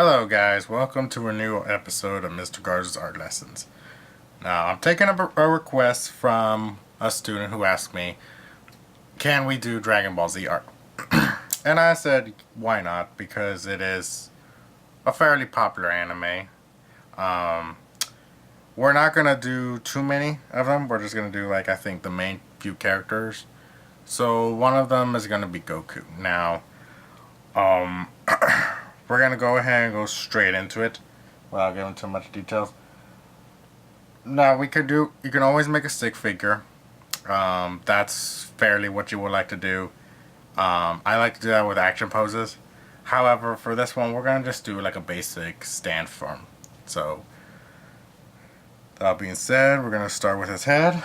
Hello guys, welcome to a new episode of Mr. Garza's Art Lessons. Now, I'm taking up a request from a student who asked me, can we do Dragon Ball Z art? And I said, why not? Because it is a fairly popular anime. Um, we're not going to do too many of them. We're just going to do, I think the main few characters. So, one of them is going to be Goku. Now, we're going to go ahead and go straight into it without giving too much details. Now, you can always make a stick figure. That's fairly what you would like to do. I like to do that with action poses. However, for this one, we're going to just do like a basic stand form. So, that being said, we're going to start with his head.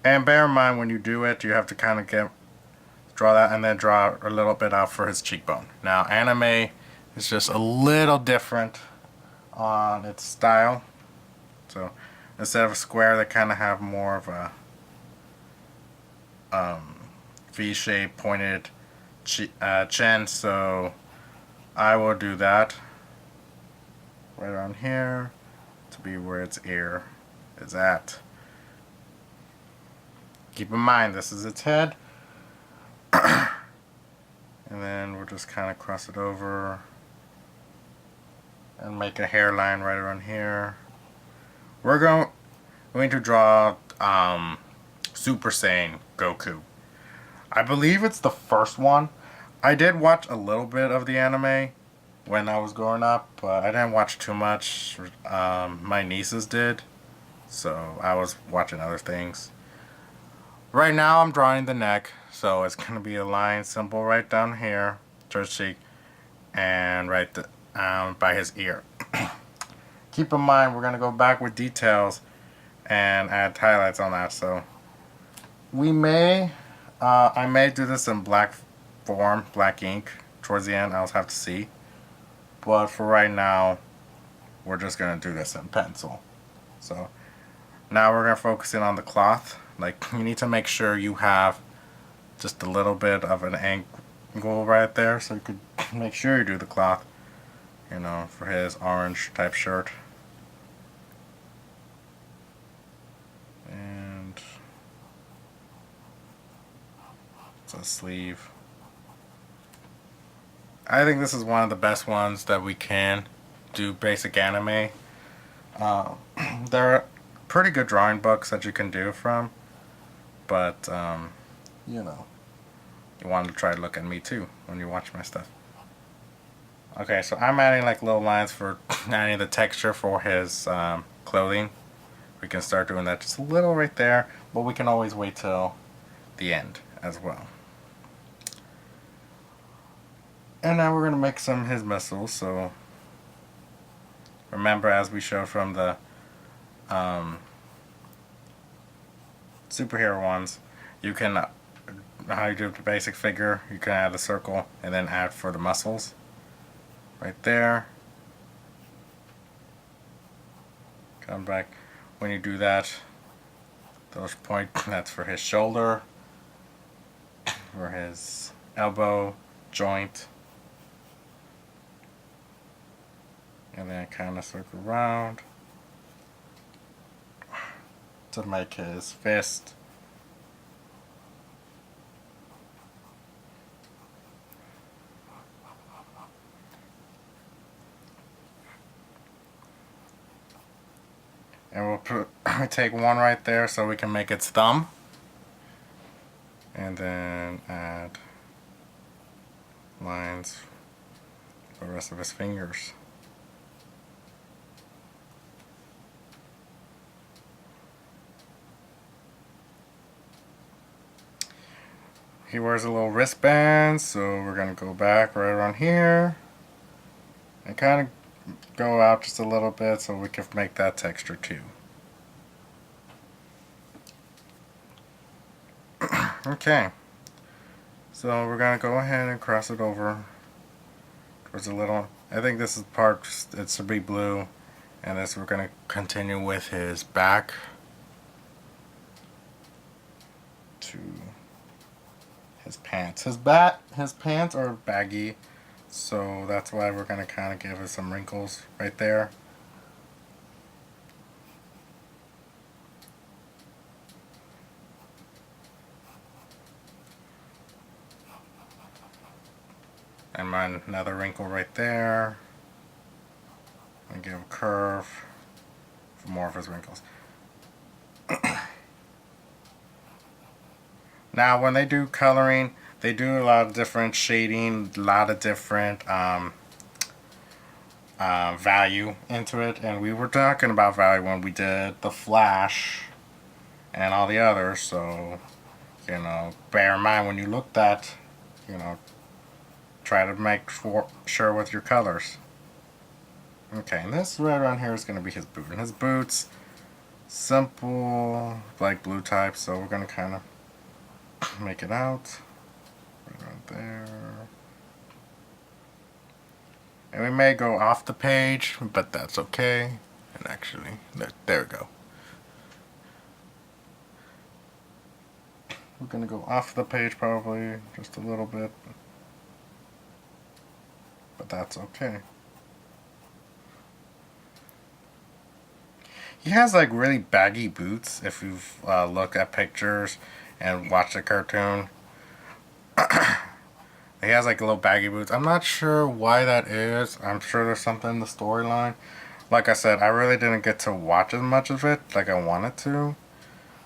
And bear in mind, when you do it, you have to kind of draw that and then draw a little bit out for his cheekbone. Now, anime is just a little different on its style. So, instead of a square, they kind of have more of a V-shaped pointed chin. So, I will do that right around here to be where its ear is at. Keep in mind, this is its head. And then we'll just kind of cross it over and make a hairline right around here. We're going to draw Super Saiyan Goku. I believe it's the first one. I did watch a little bit of the anime when I was growing up, but I didn't watch too much. My nieces did, so I was watching other things. Right now I'm drawing the neck, so it's going to be a line symbol right down here, towards cheek, and right by his ear. Keep in mind, we're going to go back with details and add highlights on that, so I may do this in black form, black ink, towards the end. I'll have to see, but for right now, we're just going to do this in pencil. So now we're going to focus in on the cloth. You need to make sure you have just a little bit of an angle right there, so you could make sure you do the cloth, for his orange type shirt. And it's a sleeve. I think this is one of the best ones that we can do basic anime. There are pretty good drawing books that you can do from. But, you want to try to look at me too when you watch my stuff. Okay, so I'm adding little lines for adding the texture for his clothing. We can start doing that just a little right there, but we can always wait till the end as well. And now we're going to make some of his missiles. So remember, as we showed from the superhero ones, you can, how you do the basic figure, you can add the circle and then add for the muscles right there. Come back. When you do that, those point, that's for his shoulder, for his elbow joint, and then kind of circle around to make his fist. And we'll take one right there so we can make its thumb. And then add lines for the rest of his fingers. He wears a little wristband, so we're going to go back right around here and kind of go out just a little bit so we can make that texture too. Okay, so we're going to go ahead and cross it over towards a little, I think this is part, it should be blue, and this we're going to continue with his back to his pants. His pants are baggy, so that's why we're gonna kind of give it some wrinkles right there. And another wrinkle right there. And give a curve for more of his wrinkles. Now, when they do coloring, they do a lot of different shading, a lot of different value into it. And we were talking about value when we did the Flash and all the others. So, bear in mind when you look at, try to make sure with your colors. Okay, and this right around here is going to be his boot. And his boots, simple, like blue type. So we're going to kind of make it out right around there. And we may go off the page, but that's okay. And actually, there we go. We're going to go off the page probably just a little bit. But that's okay. He has like really baggy boots if you've looked at pictures and watched the cartoon. He has like little baggy boots. I'm not sure why that is. I'm sure there's something in the storyline. Like I said, I really didn't get to watch as much of it like I wanted to.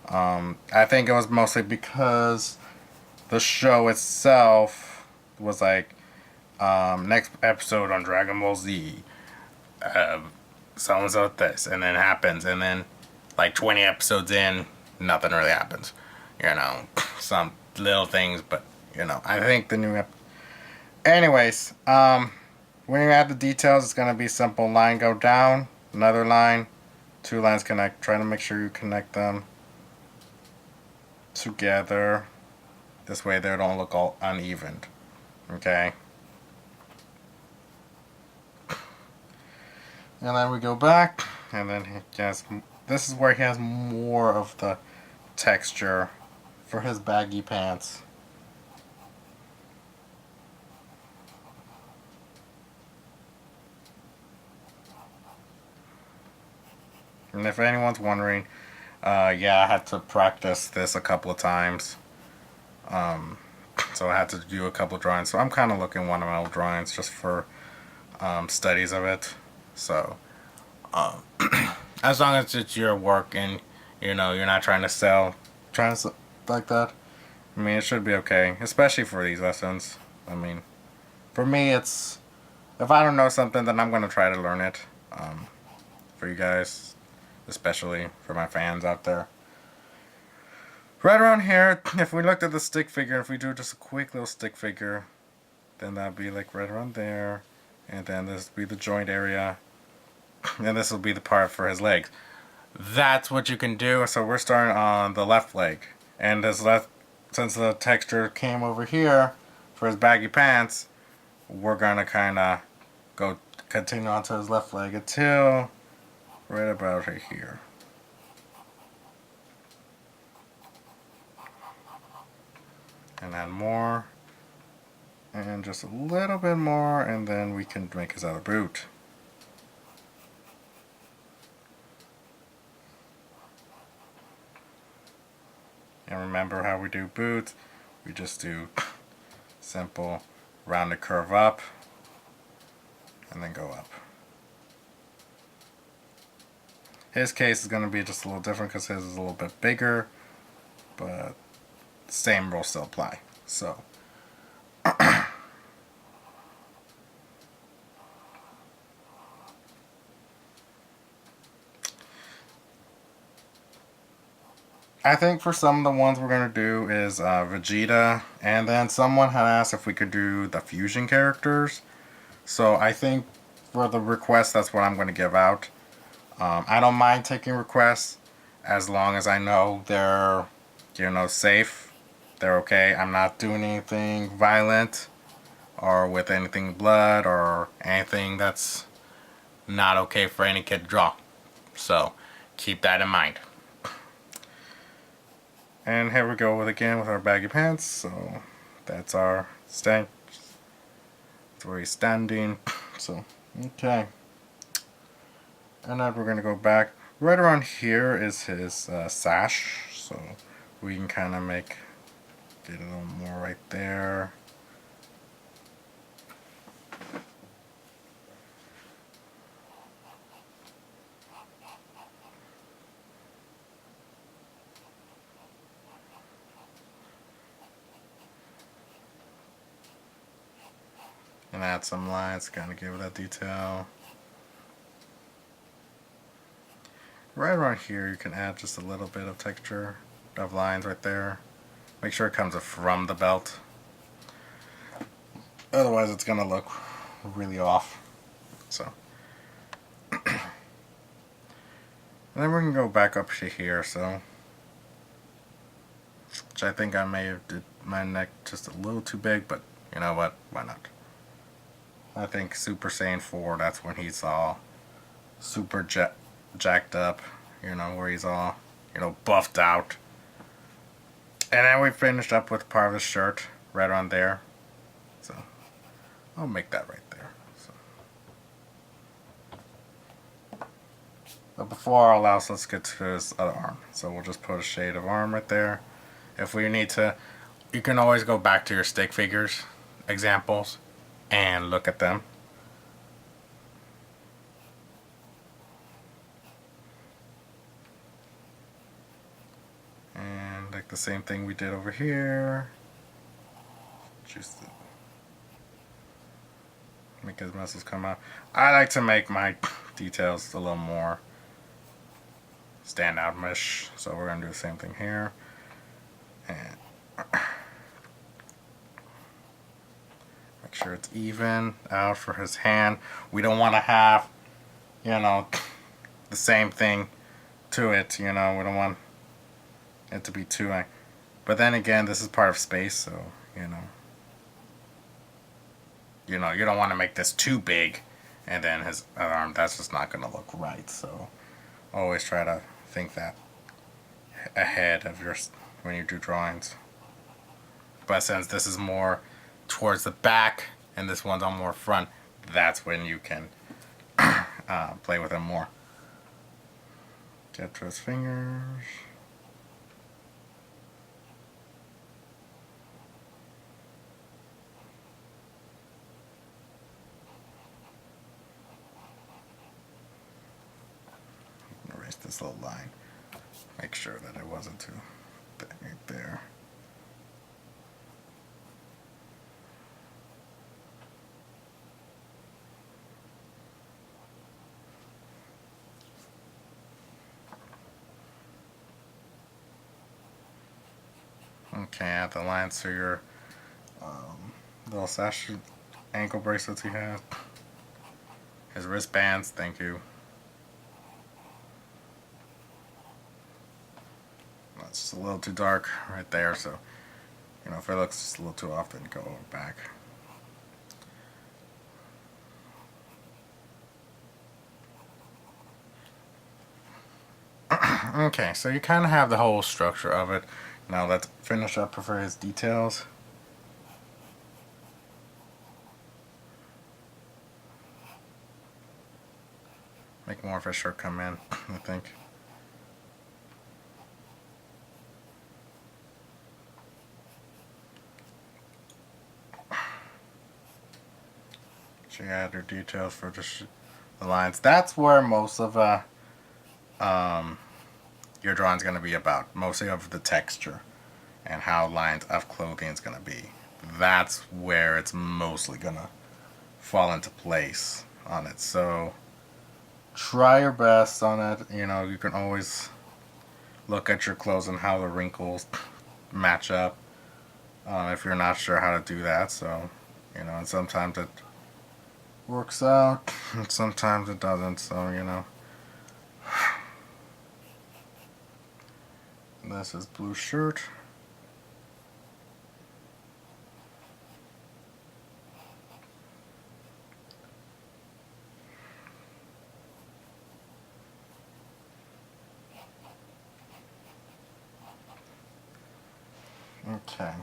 I think it was mostly because the show itself was like, next episode on Dragonball Z. So-and-so this, and then happens, and then like 20 episodes in, nothing really happens. Some little things, but I think the new anyways, when you add the details, it's gonna be simple. Line go down, another line, two lines connect. Try to make sure you connect them together. This way they don't look all uneven. Okay. And then we go back, and then this is where he has more of the texture for his baggy pants. And if anyone's wondering, yeah, I had to practice this a couple of times. So I had to do a couple of drawings. So I'm kind of looking at one of my old drawings just for studies of it. So, as long as it's your work and, you're not trying to sell, like that, I mean, it should be okay, especially for these lessons. I mean, for me, it's, if I don't know something, then I'm going to try to learn it, for you guys, especially for my fans out there. Right around here, if we looked at the stick figure, if we do just a quick little stick figure, then that'd be like right around there, and then this would be the joint area. And this will be the part for his legs. That's what you can do. So we're starting on the left leg. And since the texture came over here for his baggy pants, we're going to kind of continue on to his left leg until right about right here. And add more. And just a little bit more. And then we can make his other boot. And remember how we do boots, we just do simple rounded curve up and then go up. His case is going to be just a little different because his is a little bit bigger, but the same rules still apply. So I think for some of the ones we're going to do is Vegeta, and then someone had asked if we could do the fusion characters. So I think for the request, that's what I'm going to give out. I don't mind taking requests as long as I know they're, safe. They're okay. I'm not doing anything violent or with anything blood or anything that's not okay for any kid to draw. So keep that in mind. And here we go again with our baggy pants. So That's our stand. That's where he's standing. So, okay. And then we're gonna go back. Right around here is his sash. So we can kind of get a little more right there. And add some lines, kind of give it that detail. Right around here, you can add just a little bit of texture of lines right there. Make sure it comes from the belt. Otherwise, it's gonna look really off. So, and then we can go back up to here. So, which I think I may have did my neck just a little too big, but you know what? Why not? I think Super Saiyan 4, that's when he's all super jacked up, you know, where he's all, you know, buffed out. And then we finished up with part of his shirt right on there. So I'll make that right there. So. But before all else, let's get to his other arm. So we'll just put a shade of arm right there. If we need to, you can always go back to your stick figures examples and look at them. And like the same thing we did over here. Just make his muscles come out. I like to make my details a little more stand out-ish. So we're going to do the same thing here. And make sure it's even out for his hand. We don't want to have, you know, the same thing to it, you know. We don't want it to be too like. But then again, this is part of space, so, you know, you don't want to make this too big and then his arm, that's just not going to look right. So always try to think that ahead of your when you do drawings. But since this is more towards the back and this one's on more front, that's when you can play with him more. Get to his fingers. Erase this little line. Make sure that it wasn't too big right there. Okay, add the lines to your little sash ankle bracelets he has. His wristbands, thank you. That's just a little too dark right there, so, you know, if it looks just a little too off, then go back. Okay, so you kind of have the whole structure of it. Now let's finish up for his details. Make more of his shirt come in, I think. So you add your details for just the lines. That's where most of your drawing is going to be about. Mostly of the texture and how lines of clothing is going to be. That's where it's mostly going to fall into place on it. So try your best on it. You know, you can always look at your clothes and how the wrinkles match up if you're not sure how to do that. So, you know, and sometimes it works out and sometimes it doesn't. So, you know, this is blue shirt. Okay,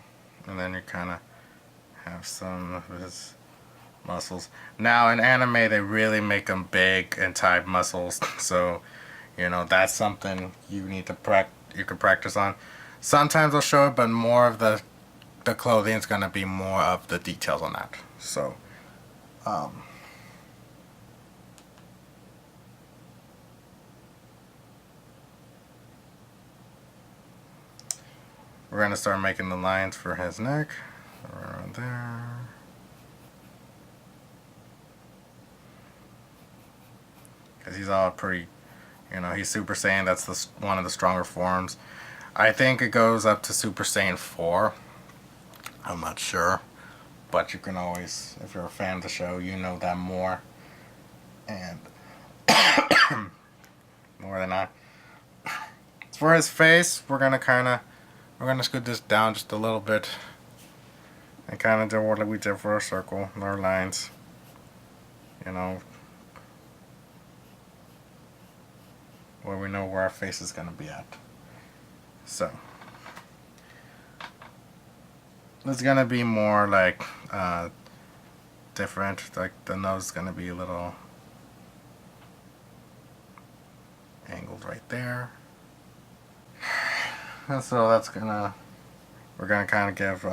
and then you kind of have some of his muscles. Now in anime they really make them big and tight muscles, so you know that's something you need to you can practice on. Sometimes they'll show it, but more of the clothing is gonna be more of the details on that. So we're gonna start making the lines for his neck around there. Because he's all pretty, you know, he's Super Saiyan. That's one of the stronger forms. I think it goes up to Super Saiyan 4. I'm not sure. But you can always, if you're a fan of the show, you know that more. And more than I. For his face, we're gonna scoot this down just a little bit. And kind of do what we did for our circle, our lines. You know, where we know where our face is going to be at. So it's going to be more like different, like the nose is going to be a little angled right there. And so that's we're gonna kind of give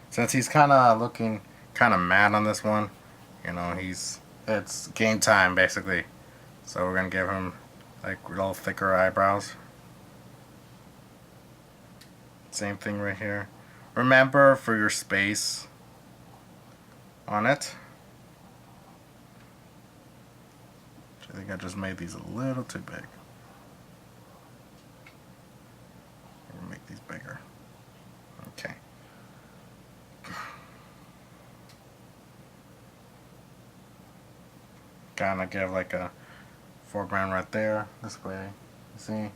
since he's kind of looking kind of mad on this one, you know, it's game time basically, so we're gonna give him like a little thicker eyebrows. Same thing right here. Remember for your space on it. I think I just made these a little too big. We'll make these bigger. Okay. Kind of give like a foreground right there, this way, you see?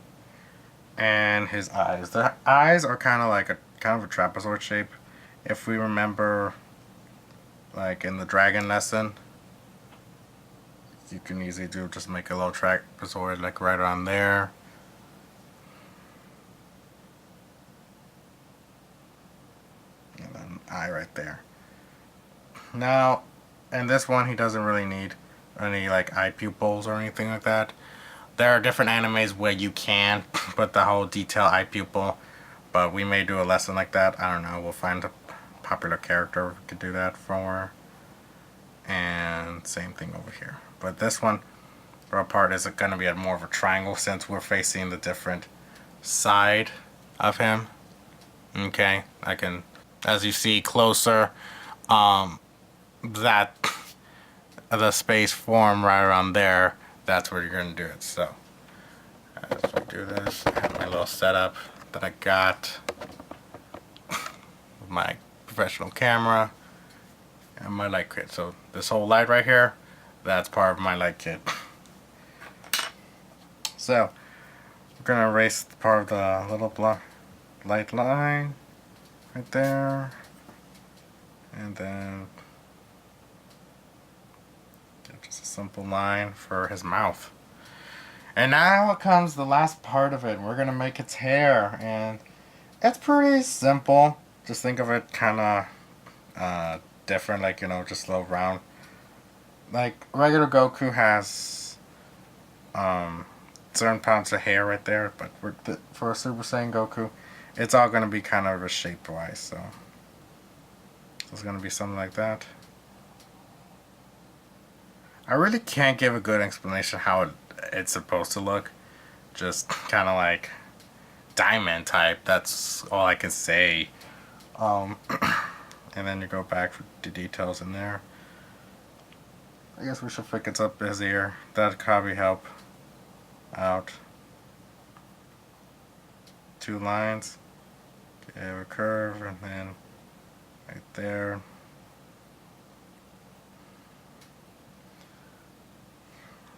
And his eyes. The eyes are kind of like a trapezoid shape. If we remember, like in the dragon lesson, you can easily just make a little trapezoid like right around there. And then eye right there. Now, in this one, he doesn't really need any like eye pupils or anything like that. There are different animes where you can put the whole detail eye pupil, but we may do a lesson like that. I don't know. We'll find a popular character we could do that for. And same thing over here. But this one, our part is going to be more of a triangle since we're facing the different side of him. Okay, I can, as you see closer, that the space form right around there, that's where you're going to do it. So as we do this, I have my little setup that I got with my professional camera and my light kit. So this whole light right here, that's part of my light kit. So we're going to erase part of the little light line right there, and then just a simple line for his mouth. And now comes the last part of it. We're gonna make its hair, and it's pretty simple. Just think of it kind of different, like, you know, just a little round. Like regular Goku has certain pounds of hair right there, but for a Super Saiyan Goku, it's all gonna be kind of a shape wise. So it's gonna be something like that. I really can't give a good explanation how it's supposed to look. Just kind of like diamond type. That's all I can say. And then you go back for the details in there. I guess we should fix up his ear. That'd probably help out. 2 lines. Give a curve, and then right there.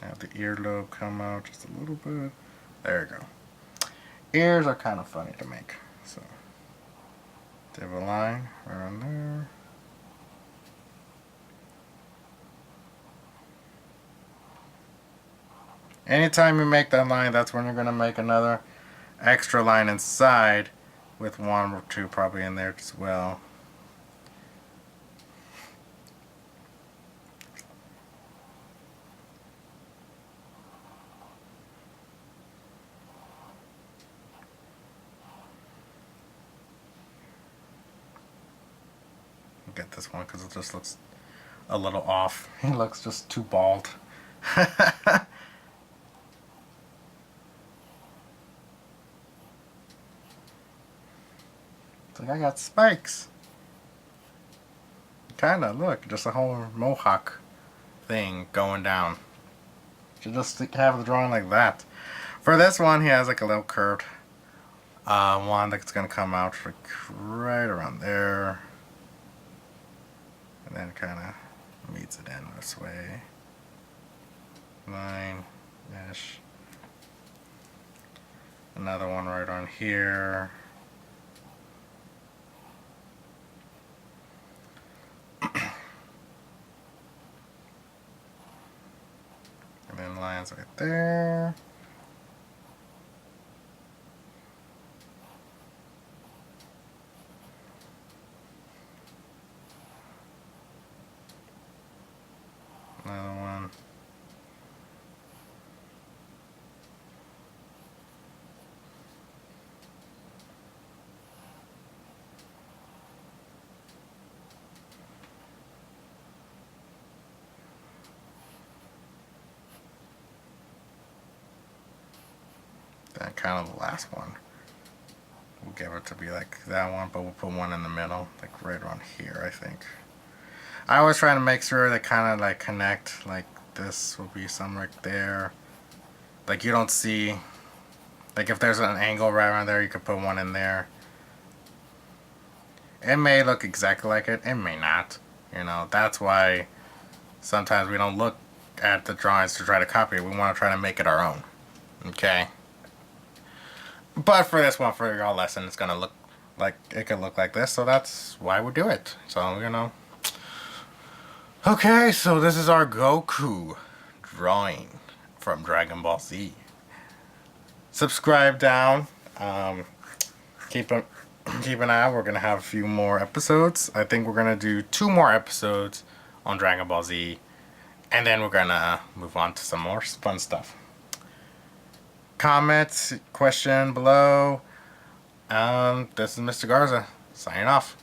Have the earlobe come out just a little bit. There you go. Ears are kind of funny to make. So, give a line around there. Anytime you make that line, that's when you're going to make another extra line inside with 1 or 2 probably in there as well. get this one because it just looks a little off. He looks just too bald. It's like I got spikes. Kinda, look, just a whole mohawk thing going down. Should just have the drawing like that. For this one, he has like a little curved one that's gonna come out like right around there. And then kinda meets it in this way. Line-ish. Another one right on here. And then lines right there. Another one. Then kind of the last one. We'll give it to be like that one, but we'll put one in the middle, like right around here, I think. I always try to make sure they kind of like connect, like this will be some right there. Like you don't see, like if there's an angle right around there, you could put one in there. It may look exactly like it, it may not. You know, that's why sometimes we don't look at the drawings to try to copy it. We want to try to make it our own. Okay? But for this one, for your lesson, it's gonna look like it could look like this, so that's why we do it. So, you know. Okay, so this is our Goku drawing from Dragon Ball Z. Subscribe down. Keep an eye. We're gonna have a few more episodes. I think we're gonna do 2 more episodes on Dragon Ball Z, and then we're gonna move on to some more fun stuff. Comment, question below. This is Mr. Garza, signing off.